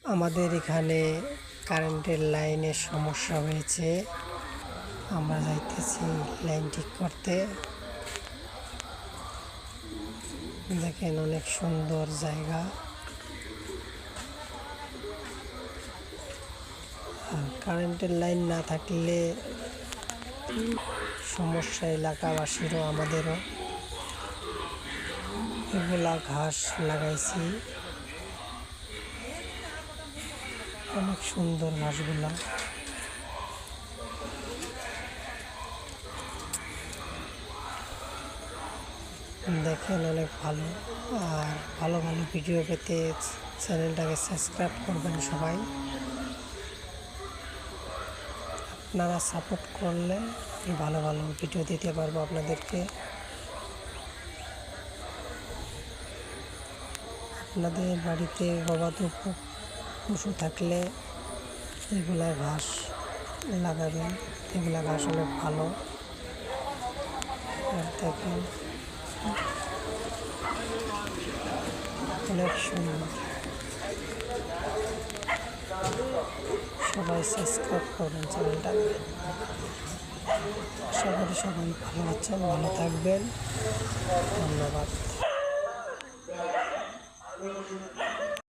আমাদের এখানে কারেন্টের লাইনের সমস্যা হয়েছে। আমরা যাইতেছি লাইন ঠিক করতে। দেখেন অনেক সুন্দর জায়গা। কারেন্টের লাইন না থাকলে সমস্যা এলাকাবাসীরও আমাদেরও। এগুলা ঘাস লাগাইছি, অনেক সুন্দর ঘাসগুলা। দেখেন অনেক ভালো। আর ভালো ভালো ভিডিও পেতে চ্যানেলটাকে সাবস্ক্রাইব করবেন সবাই। আপনারা সাপোর্ট করলে ভালো ভালো ভিডিও দিতে পারবো আপনাদেরকে। আপনাদের বাড়িতে গবাদি পশু থাকলে এগুলা ঘাস লাগাবেন, এগুলা ঘাস অনেক ভালো। আর দেখেন অনেক সুন্দর। সবাই সাবস্ক্রাইব করবেন চ্যানেলটাকে। আশা করি সবাই ভালো আছেন, ভালো থাকবেন। ধন্যবাদ।